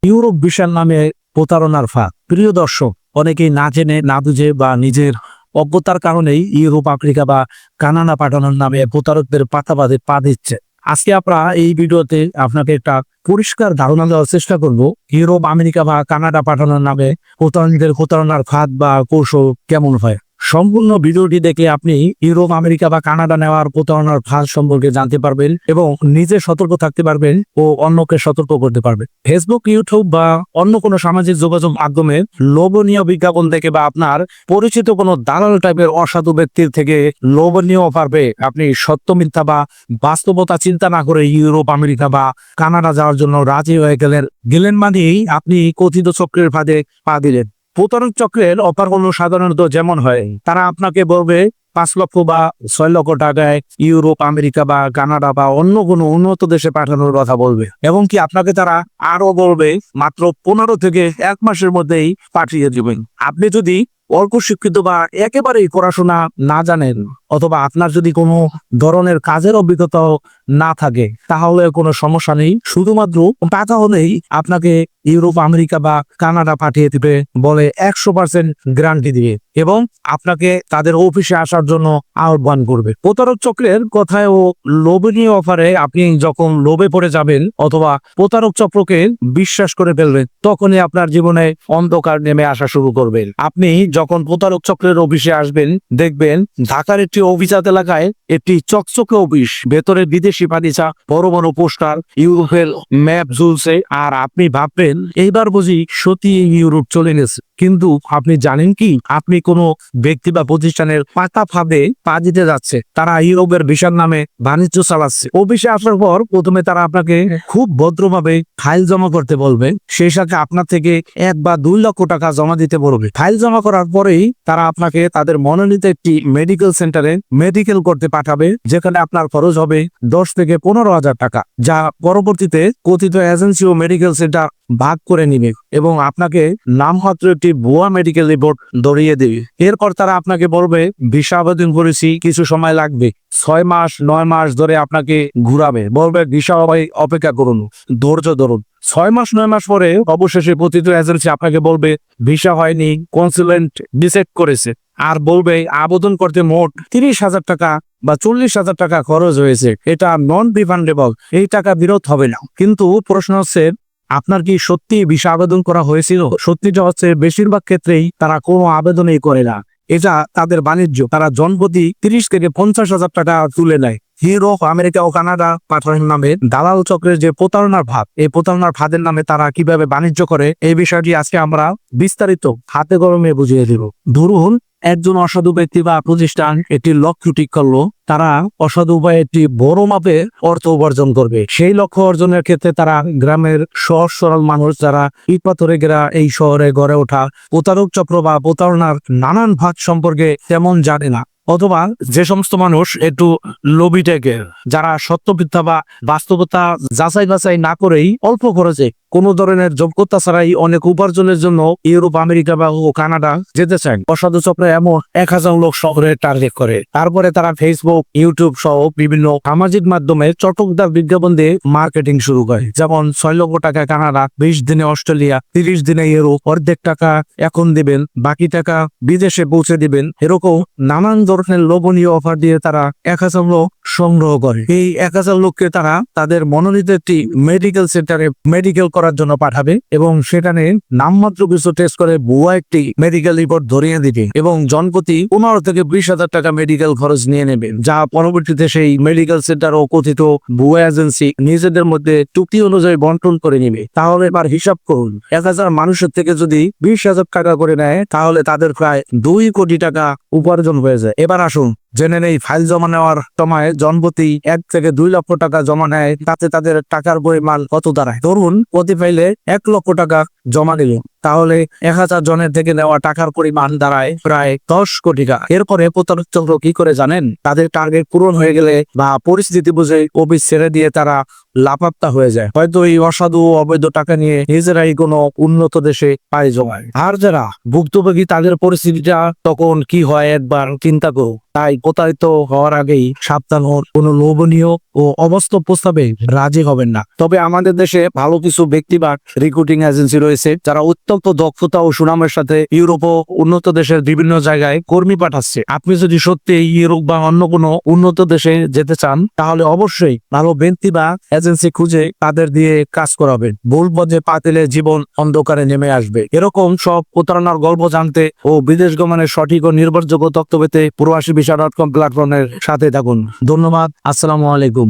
Europe ভিসার নামে প্রতারণার ফাঁদ। প্রিয় দর্শক, অনেকেই না জেনে না বুঝে বা নিজের অজ্ঞতার কারণেই ইউরোপ, আফ্রিকা বা কানাডা পাঠানোর নামে প্রতারকদের পাতাবাদে পা দিচ্ছে। আজকে আমরা এই ভিডিওতে আপনাকে একটা পরিষ্কার ধারণা দেওয়ার চেষ্টা করব ইউরোপ, আমেরিকা বা কানাডা পাঠানোর নামে প্রতারণার ফাঁদ বা কৌশল কেমন হয়। সম্পূর্ণ ভিডিওটি দেখে আপনি ইউরোপ, আমেরিকা বা কানাডা নেওয়ার প্রতারণার ফাঁদ সম্পর্কে জানতে পারবেন এবং নিজে সতর্ক থাকতে পারবেন ও অন্যকে সতর্ক করতে পারবেন। ফেসবুক, ইউটিউব বা অন্য কোনো সামাজিক যোগাযোগ মাধ্যমে লোভনীয় বিজ্ঞাপন থেকে বা আপনার পরিচিত কোনো দালাল টাইপের অসাধু ব্যক্তির থেকে লোভনীয় অফার পেয়ে আপনি সত্য মিথ্যা বা বাস্তবতা চিন্তা না করে ইউরোপ, আমেরিকা বা কানাডা যাওয়ার জন্য রাজি হয়ে গেলেন মানেই আপনি কথিত চক্রের ফাঁদে পা দিলেন। প্রতারক চক্রের অফারগুলো সাধারণত যেমন হয়, তারা আপনাকে বলবে 5 লক্ষ বা 6 লক্ষ টাকায় ইউরোপ, আমেরিকা বা কানাডা বা অন্য কোনো উন্নত দেশে পাঠানোর কথা বলবে এবং কি আপনাকে তারা আরো বলবে মাত্র 15 থেকে 1 মাসের মধ্যেই পাঠিয়ে দিবেন। আপনি যদি অল্প শিক্ষিত বা একেবারেই পড়াশোনা না জানেন অথবা আপনার যদি কোনো ধরনের কাজের অভিজ্ঞতা না থাকে তাহলে কোনো সমস্যা নেই। শুধুমাত্র টাকা হলেই আপনাকে ইউরোপ, আমেরিকা বা কানাডা পাঠিয়ে দিবে বলে 100% গ্যারান্টি দিবে এবং আপনাকে তাদের অফিসে আসার জন্য আহ্বান করবে। প্রতারক চক্রের কথায় ও লোভনীয় অফারে আপনি যখন লোভে পড়ে যাবেন অথবা প্রতারক চক্রকে বিশ্বাস করে ফেলবেন, তখনই আপনার জীবনে অন্ধকার নেমে আসা শুরু করবেন। আপনি যখন প্রতারক চক্রের অফিসে আসবেন, দেখবেন ঢাকার একটি অভিজাত এলাকায় একটি চকচকে অফিস, ভেতরে বিদেশি ফার্নিচার, বড় বড় পোস্টার, ইউরোপের ম্যাপ ঝুলছে, আর আপনি ভাববেন এইবার বুঝি সত্যি ইউরোপ চলে গেছে। কিন্তু আপনি জানেন কি, আপনি কোনো ব্যক্তি বা প্রতিষ্ঠানের পাতা ফাঁদে পা দিতে যাচ্ছে। তারা ইউরোপের ভিসার নামে বাণিজ্য চালাচ্ছে। অফিসে আসার পর প্রথমে তারা আপনাকে খুব ভদ্রভাবে ফাইল জমা করতে বলবে, সেই সাথে আপনার থেকে 1 বা 2 লক্ষ টাকা জমা দিতে বলবে। ফাইল জমা করার পরেই তারা আপনাকে তাদের মনোনীত একটি মেডিকেল সেন্টারে মেডিকেল করতে পাঠাবে, যেখানে আপনার খরচ হবে 10 থেকে 15,000 টাকা, যা পরবর্তীতে কথিত এজেন্সি ও মেডিকেল সেন্টার ভাগ করে নিবে এবং আপনাকে নামমাত্র একটি ভুয়া মেডিকেল রিপোর্ট ধরিয়ে দেবে। এরপর তারা আপনাকে বলবে ভিসা আবেদন করেছি, কিছু সময় লাগবে। 6 মাস 9 মাস ধরে আপনাকে ঘুরাবে, বলবে ভিসা অপেক্ষা করুন, ধৈর্য ধরুন। 6 মাস 9 মাস পরে অবশেষে প্রতিটি এজেন্সি আপনাকে বলবে ভিসা হয়নি, কনসুলেন্ট রিজেক্ট করেছে, আর বলবে আবেদন করতে মোট 30,000 টাকা বা 40,000 টাকা খরচ হয়েছে, এটা নন রিফান্ডেবল, এই টাকা বিরত হবে না। কিন্তু প্রশ্ন হচ্ছে, আপনার কি সত্যি ভিসা আবেদন করা হয়েছিল? সত্যিটা হচ্ছে বেশিরভাগ ক্ষেত্রেই তারা কোনো আবেদনই করে না। এটা তাদের বাণিজ্য। তারা জনপ্রতি 30 থেকে 50,000 টাকা তুলে নেয়। ইউরোপ, আমেরিকা ও কানাডা পাঠানোর নামে দালাল চক্রের যে প্রতারণার ফাঁদ, এই প্রতারণার ফাঁদের নামে তারা কিভাবে বাণিজ্য করে, এই বিষয়টি আজকে আমরা বিস্তারিত হাতে কলমে বুঝিয়ে দিব। ধরুন একজন অসাধু ব্যক্তি বা প্রতিষ্ঠান একটি লক্ষ্য ঠিক করলো, তারা অসাধু উপায়ে একটি বড় মাপে অর্থ উপার্জন করবে। সেই লক্ষ্য অর্জনের ক্ষেত্রে তারা গ্রামের সহজ সরল মানুষ যারা ইট পাথরে ঘেরা এই শহরে গড়ে ওঠা প্রতারক চক্র বা প্রতারণার নানান ভাগ সম্পর্কে তেমন জানে না, অথবা যে সমস্ত মানুষ একটু লোভী টাইপের, যারা সত্য মিথ্যা বা বাস্তবতা যাচাই বাছাই না করেই অল্প খরচে কোনো ধরনের যোগ্যতা ছাড়াই অনেক উপার্জনের জন্য ইউরোপ, আমেরিকা বা কানাডা যেতে চান, অসাধু চক্র এমন 1000 লোক শহরে টার্গেট করে। তারপরে তারা ফেসবুক, ইউটিউব সহ বিভিন্ন সামাজিক মাধ্যমে চটকদার বিজ্ঞাপন দিয়ে মার্কেটিং শুরু করে। যেমন 6 লক্ষ টাকা কানাডা, 20 দিনে অস্ট্রেলিয়া, 30 দিনে ইউরোপ, অর্ধেক টাকা এখন দিবেন, বাকি টাকা বিদেশে পৌঁছে দিবেন। এরকম নানান ধরনের লোভনীয় অফার দিয়ে তারা 1000 লোক সংগ্রহ করে। এই 1000 লোককে তারা তাদের মনোনীত একটি মেডিকেল সেন্টারে মেডিকেল করার জন্য পাঠাবে এবং সেখানে নামমাত্র কিছু টেস্ট করে ভুয়া একটি মেডিকেল রিপোর্ট ধরিয়ে দিবে এবং জনপ্রতি 15 থেকে 20,000 টাকা মেডিকেল খরচ নিয়ে নেবে, যা পরবর্তীতে সেই মেডিকেল সেন্টার ও কথিত ভুয়া এজেন্সি নিজেদের মধ্যে চুক্তি অনুযায়ী বন্টন করে নিবে। তাহলে এবার হিসাব করুন, 1000 মানুষের থেকে যদি 20,000 টাকা করে নেয়, তাহলে তাদের প্রায় 2 কোটি টাকা উপার্জন হয়ে যায়। এবার আসুন জেনে নেই ফাইল জমা নেওয়ার সময় জনপ্রতি 1 থেকে 2 লক্ষ টাকা জমা নেয়, তাতে তাদের টাকার পরিমাণ কত দাঁড়ায়। ধরুন প্রতি ফাইলে 1 লক্ষ টাকা জমা দিল, তাহলে 1000 জনের থেকে নেওয়া টাকার পরিমাণ দাঁড়ায় প্রায় 10 কোটি টাকা। এরপরে প্রতারক চক্র কি করে জানেন? তাদের টার্গেট পূরণ হয়ে গেলে বা পরিস্থিতি বুঝে অফিস ছেড়ে দিয়ে তারা লাপাত্তা হয়ে যায়। হয়তো এই অসাধু অবৈধ টাকা নিয়ে নিজেরাই কোনো উন্নত দেশে পাড়ি জমায়। আর যারা ভুক্তভোগী তাদের পরিস্থিতিটা তখন কি হয় একবার চিন্তা করো। তাই প্রতারিত হওয়ার আগেই সাবধান হন, কোনো লোভনীয় ও অবাস্তব প্রস্তাবে রাজি হবেন না। তবে আমাদের দেশে ভালো কিছু ব্যক্তি বা রিক্রুটিং এজেন্সি রয়েছে যারা অত্যন্ত দক্ষতা ও সুনামের সাথে ইউরোপ ও উন্নত দেশের বিভিন্ন জায়গায় কর্মী পাঠাচ্ছে। আপনি যদি সত্যি ইউরোপ বা অন্য কোনো উন্নত দেশে যেতে চান তাহলে অবশ্যই ভালো ব্যক্তি বা এজেন্সি খুঁজে তাদের দিয়ে কাজ করাবেন। ভুল পথে পা দিলে জীবন অন্ধকারে নেমে আসবে। এরকম সব প্রতারণার গল্প জানতে ও বিদেশ গমনের সঠিক ও নির্ভরযোগ্য তথ্য পেতে প্রবাসী ভিসা.com প্ল্যাটফর্মের সাথে থাকুন। ধন্যবাদ। আসসালামু আলাইকুম।